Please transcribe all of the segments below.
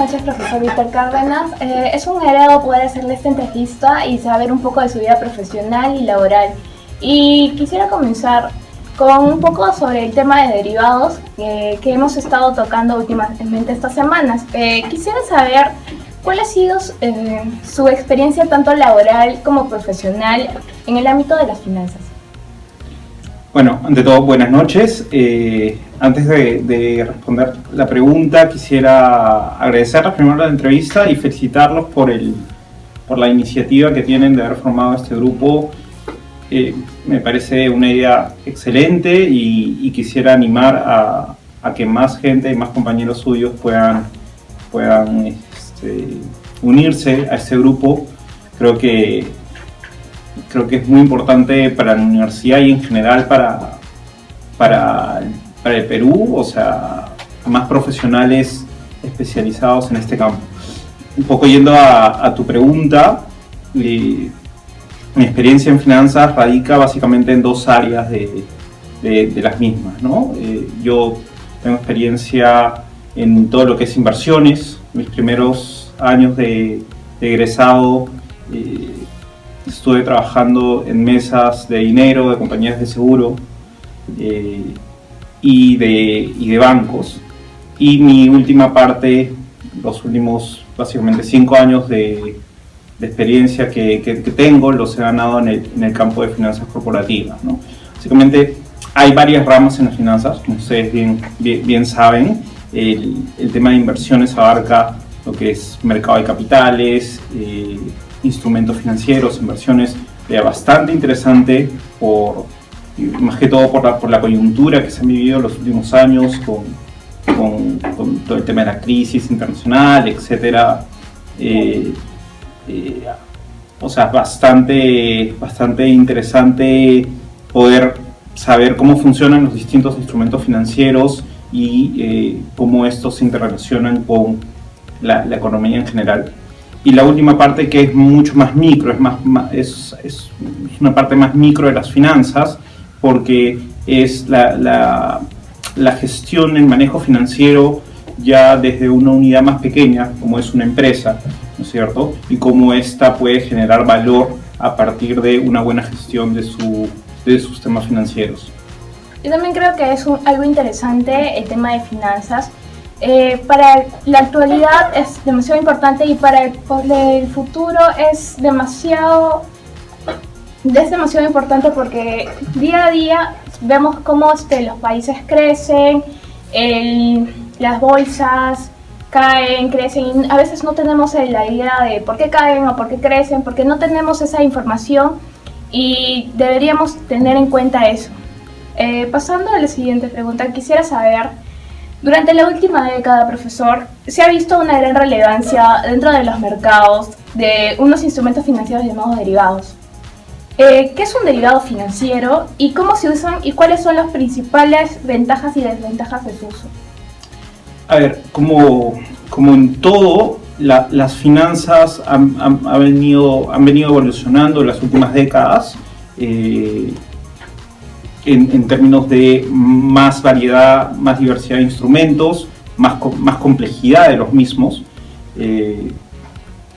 noches, profesor Víctor Cárdenas. Es un agrado poder hacerle esta entrevista y saber un poco de su vida profesional y laboral. Y quisiera comenzar con un poco sobre el tema de derivados que hemos estado tocando últimamente estas semanas. Quisiera saber cuál ha sido su experiencia tanto laboral como profesional en el ámbito de las finanzas. Bueno, ante todo, buenas noches. Antes de responder la pregunta, quisiera agradecerles primero la entrevista y felicitarlos por la iniciativa que tienen de haber formado este grupo. Me parece una idea excelente y quisiera animar a que más gente y más compañeros suyos puedan unirse a este grupo. Creo que es muy importante para la universidad y en general para el Perú, o sea, más profesionales especializados en este campo. Un poco yendo a tu pregunta, mi experiencia en finanzas radica básicamente en dos áreas de las mismas, ¿no? Yo tengo experiencia en todo lo que es inversiones. Mis primeros años de egresado estuve trabajando en mesas de dinero, de compañías de seguro y de bancos. Y mi última parte, los últimos básicamente 5 años de experiencia que tengo, los he ganado en el campo de finanzas corporativas, ¿no? Básicamente hay varias ramas en las finanzas, como ustedes bien saben. El tema de inversiones abarca lo que es mercado de capitales, instrumentos financieros, inversiones bastante interesante, más que todo por la coyuntura que se han vivido en los últimos años con todo el tema de la crisis internacional, etcétera. O sea, bastante interesante poder saber cómo funcionan los distintos instrumentos financieros y cómo estos se interrelacionan con la economía en general. Y la última parte, que es mucho más micro, es una parte más micro de las finanzas, porque es la gestión, el manejo financiero ya desde una unidad más pequeña, como es una empresa, ¿no es cierto? Y cómo ésta puede generar valor a partir de una buena gestión de sus temas financieros. Yo también creo que es algo interesante el tema de finanzas. Para la actualidad es demasiado importante y para el futuro es demasiado importante, porque día a día vemos cómo los países crecen, las bolsas caen, crecen, y a veces no tenemos la idea de por qué caen o por qué crecen, porque no tenemos esa información y deberíamos tener en cuenta eso. Pasando a la siguiente pregunta, quisiera saber, durante la última década, profesor, se ha visto una gran relevancia dentro de los mercados de unos instrumentos financieros llamados derivados. ¿Qué es un derivado financiero y cómo se usan y cuáles son las principales ventajas y desventajas de su uso? A ver, como en todo, las finanzas han venido evolucionando en las últimas décadas. En términos de más variedad, más diversidad de instrumentos, más complejidad de los mismos.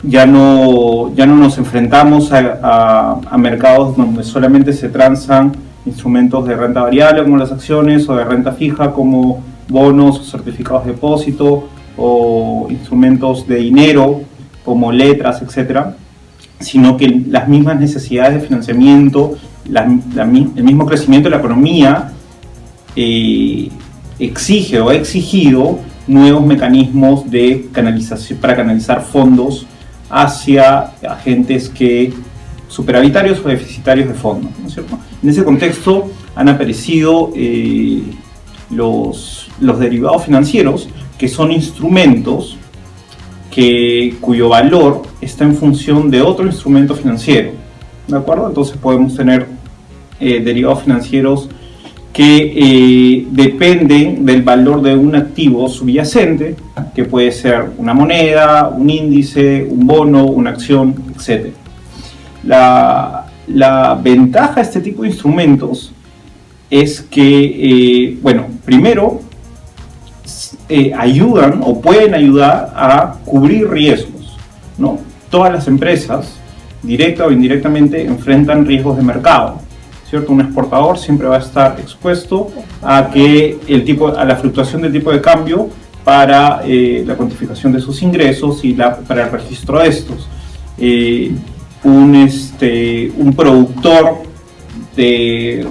Ya no nos enfrentamos a mercados donde solamente se transan instrumentos de renta variable como las acciones, o de renta fija como bonos o certificados de depósito, o instrumentos de dinero como letras, etc., sino que las mismas necesidades de financiamiento, el mismo crecimiento de la economía exige o ha exigido nuevos mecanismos de canalización para canalizar fondos hacia agentes superavitarios o deficitarios de fondos, ¿no es cierto? En ese contexto han aparecido los derivados financieros, que son instrumentos cuyo valor está en función de otro instrumento financiero, ¿de acuerdo? Entonces podemos tener derivados financieros que dependen del valor de un activo subyacente, que puede ser una moneda, un índice, un bono, una acción, etc. La ventaja de este tipo de instrumentos es que, bueno, primero, ayudan o pueden ayudar a cubrir riesgos, ¿no? Todas las empresas, directa o indirectamente, enfrentan riesgos de mercado, ¿cierto? Un exportador siempre va a estar expuesto a que a la fluctuación del tipo de cambio para la cuantificación de sus ingresos y para el registro de estos. Un productor de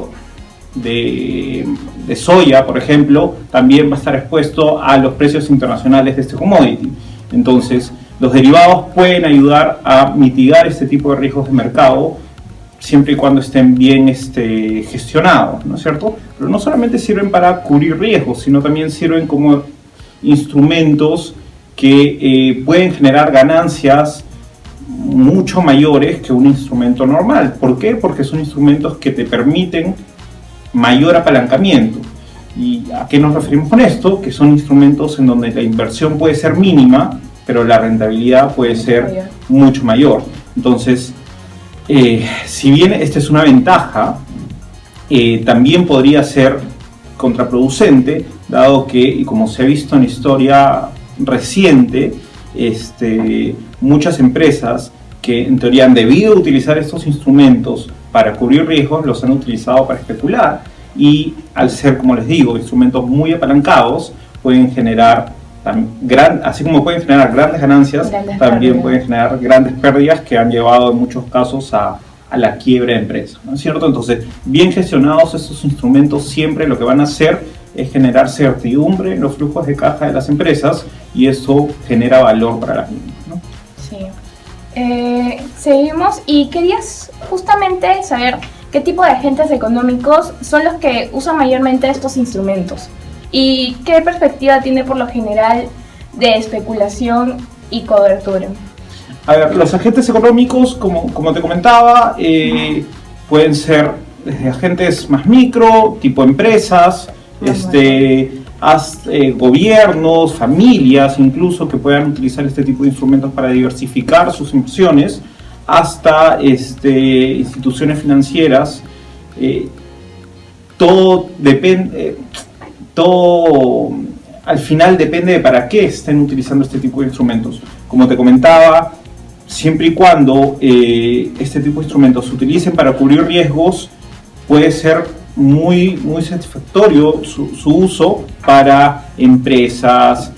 soya, por ejemplo, también va a estar expuesto a los precios internacionales de este commodity. Entonces, los derivados pueden ayudar a mitigar este tipo de riesgos de mercado siempre y cuando estén bien gestionados, ¿no es cierto? Pero no solamente sirven para cubrir riesgos, sino también sirven como instrumentos que pueden generar ganancias mucho mayores que un instrumento normal. ¿Por qué? Porque son instrumentos que te permiten mayor apalancamiento. ¿Y a qué nos referimos con esto? Que son instrumentos en donde la inversión puede ser mínima, pero la rentabilidad puede ser mucho mayor. Entonces, si bien esta es una ventaja, también podría ser contraproducente, dado que, y como se ha visto en historia reciente, muchas empresas que en teoría han debido utilizar estos instrumentos para cubrir riesgos, los han utilizado para especular, y al ser, como les digo, instrumentos muy apalancados, pueden generar, así como pueden generar grandes ganancias, también pueden generar grandes pérdidas que han llevado en muchos casos a la quiebra de empresas, ¿no es cierto? Entonces, bien gestionados estos instrumentos siempre lo que van a hacer es generar certidumbre en los flujos de caja de las empresas, y eso genera valor para las mismas, ¿no? Sí. Seguimos, y querías justamente saber qué tipo de agentes económicos son los que usan mayormente estos instrumentos y qué perspectiva tiene por lo general de especulación y cobertura. A ver, los agentes económicos, como te comentaba, pueden ser desde agentes más micro, tipo empresas, gobiernos, familias incluso, que puedan utilizar este tipo de instrumentos para diversificar sus inversiones, hasta instituciones financieras. Todo depende, al final depende de para qué estén utilizando este tipo de instrumentos. Como te comentaba, siempre y cuando este tipo de instrumentos se utilicen para cubrir riesgos, puede ser muy satisfactorio su uso para empresas,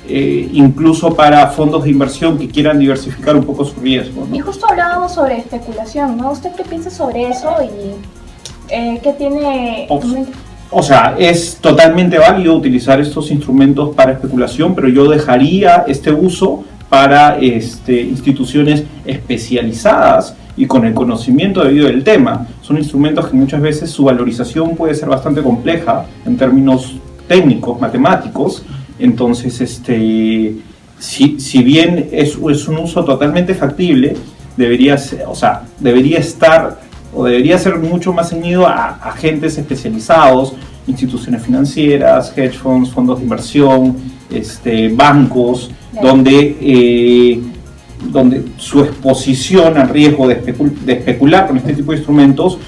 incluso para fondos de inversión que quieran diversificar un poco su riesgo, ¿no? Y justo hablábamos sobre especulación, ¿no? ¿Usted qué piensa sobre eso y qué tiene? O sea, es totalmente válido utilizar estos instrumentos para especulación, pero yo dejaría este uso para instituciones especializadas y con el conocimiento debido del tema. Son instrumentos que muchas veces su valorización puede ser bastante compleja en términos técnicos, matemáticos. Entonces, si bien es un uso totalmente factible, debería ser mucho más ceñido a agentes especializados, instituciones financieras, hedge funds, fondos de inversión, bancos, donde su exposición al riesgo de especular con este tipo de instrumentos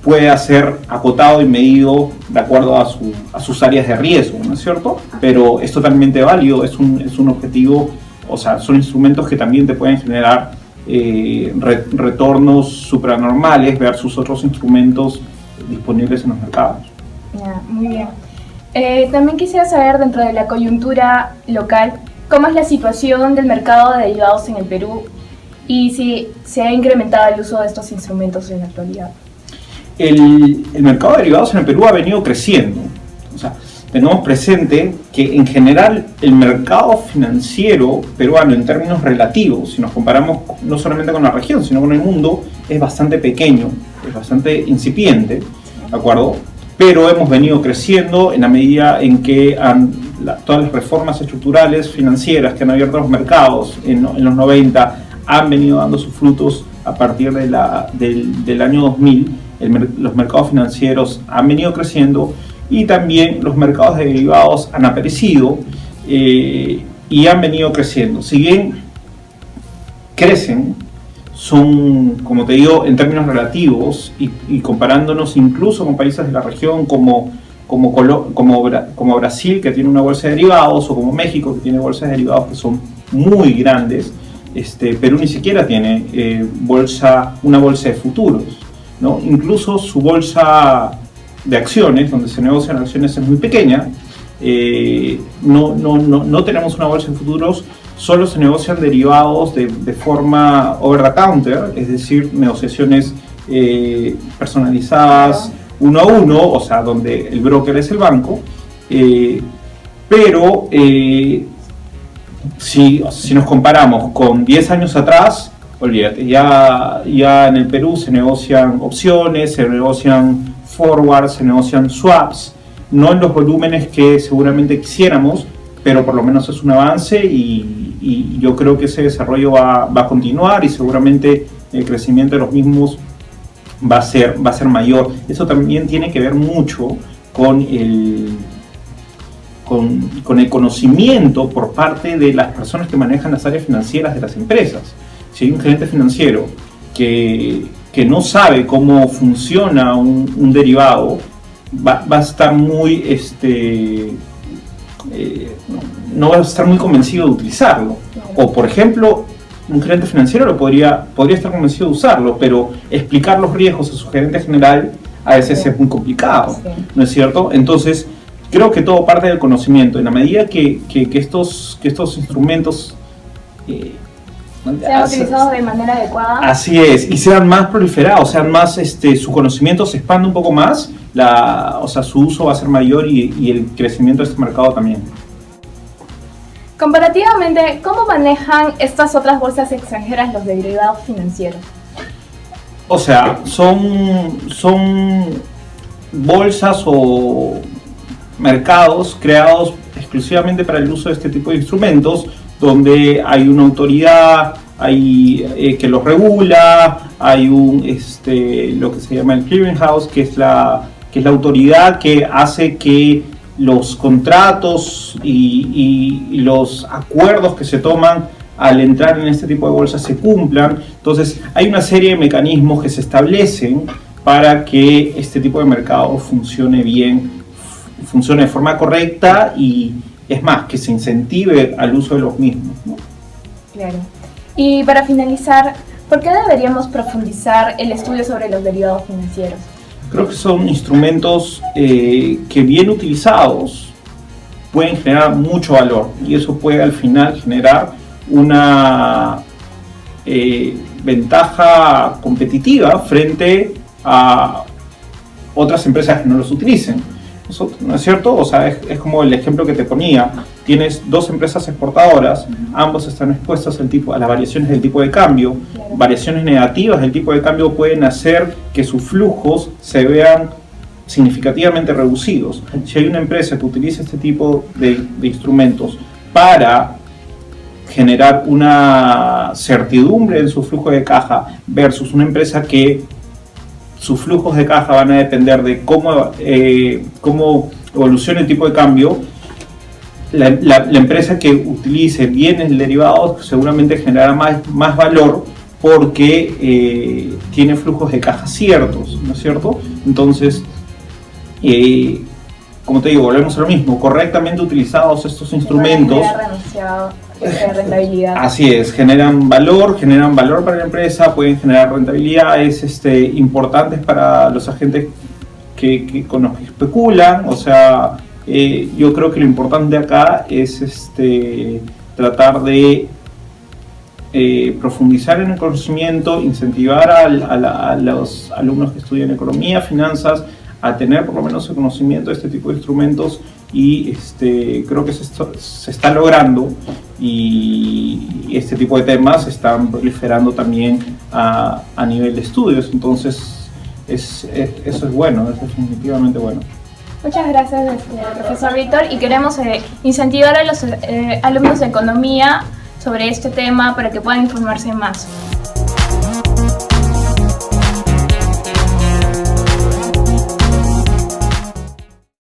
puede ser acotado y medido de acuerdo a sus áreas de riesgo, ¿no es cierto? Pero es totalmente válido, es un objetivo, o sea, son instrumentos que también te pueden generar retornos supranormales versus otros instrumentos disponibles en los mercados. Muy bien. También quisiera saber, dentro de la coyuntura local, ¿cómo es la situación del mercado de derivados en el Perú y si se ha incrementado el uso de estos instrumentos en la actualidad? El mercado de derivados en el Perú ha venido creciendo. O sea, tengamos presente que en general el mercado financiero peruano, en términos relativos, si nos comparamos no solamente con la región, sino con el mundo, es bastante pequeño, es bastante incipiente, ¿de acuerdo? Pero hemos venido creciendo en la medida en que todas las reformas estructurales financieras que han abierto los mercados en los 90 han venido dando sus frutos a partir del año 2000. Los mercados financieros han venido creciendo y también los mercados de derivados han aparecido y han venido creciendo. Si bien crecen, son, como te digo, en términos relativos y comparándonos incluso con países de la región como como Brasil, que tiene una bolsa de derivados, o como México, que tiene bolsas de derivados que son muy grandes. Perú ni siquiera tiene una bolsa de futuros, ¿no? Incluso su bolsa de acciones, donde se negocian acciones, es muy pequeña. No tenemos una bolsa de futuros, solo se negocian derivados de forma over the counter, es decir, negociaciones personalizadas uno a uno, o sea, donde el broker es el banco, pero si nos comparamos con 10 años atrás, olvídate, ya en el Perú se negocian opciones, se negocian forwards, se negocian swaps, no en los volúmenes que seguramente quisiéramos, pero por lo menos es un avance y yo creo que ese desarrollo va a continuar y seguramente el crecimiento de los mismos va a ser mayor. Eso también tiene que ver mucho con el conocimiento por parte de las personas que manejan las áreas financieras de las empresas. Si hay un gerente financiero que no sabe cómo funciona un derivado, va a estar muy no va a estar muy convencido de utilizarlo. O por ejemplo, un gerente financiero podría estar convencido de usarlo, pero explicar los riesgos a su gerente general a veces es muy complicado, ¿no es cierto? Entonces, creo que todo parte del conocimiento. En la medida que estos instrumentos sean utilizados de manera adecuada. Así es, y sean más proliferados, sean más, su conocimiento se expande un poco más, su uso va a ser mayor y el crecimiento de este mercado también. Comparativamente, ¿cómo manejan estas otras bolsas extranjeras los derivados financieros? O sea, son bolsas o mercados creados exclusivamente para el uso de este tipo de instrumentos, donde hay una autoridad que los regula, hay lo que se llama el clearinghouse, que es la autoridad que hace que los contratos y los acuerdos que se toman al entrar en este tipo de bolsas se cumplan. Entonces hay una serie de mecanismos que se establecen para que este tipo de mercado funcione bien, funcione de forma correcta y es más, que se incentive al uso de los mismos, ¿no? Claro. Y para finalizar, ¿por qué deberíamos profundizar el estudio sobre los derivados financieros? Creo que son instrumentos que bien utilizados pueden generar mucho valor y eso puede al final generar una ventaja competitiva frente a otras empresas que no los utilicen. ¿No es cierto? O sea, es como el ejemplo que te ponía. Tienes dos empresas exportadoras, ambos están expuestos a las variaciones del tipo de cambio. Claro. Variaciones negativas del tipo de cambio pueden hacer que sus flujos se vean significativamente reducidos. Si hay una empresa que utiliza este tipo de instrumentos para generar una certidumbre en su flujo de caja versus una empresa que sus flujos de caja van a depender de cómo evoluciona el tipo de cambio, la empresa que utilice bienes derivados seguramente generará más valor porque tiene flujos de caja ciertos, ¿no es cierto? Entonces, como te digo, volvemos a lo mismo, correctamente utilizados estos instrumentos, rentabilidad. Así es, generan valor para la empresa, pueden generar rentabilidades importantes para los agentes con los que especulan. O sea, yo creo que lo importante acá es tratar de profundizar en el conocimiento, incentivar a los alumnos que estudian economía, finanzas, a tener por lo menos el conocimiento de este tipo de instrumentos y creo que se está logrando y este tipo de temas se están proliferando también a nivel de estudios. Entonces eso es bueno, es definitivamente bueno. Muchas gracias, profesor Víctor, y queremos incentivar a los alumnos de economía sobre este tema para que puedan informarse más.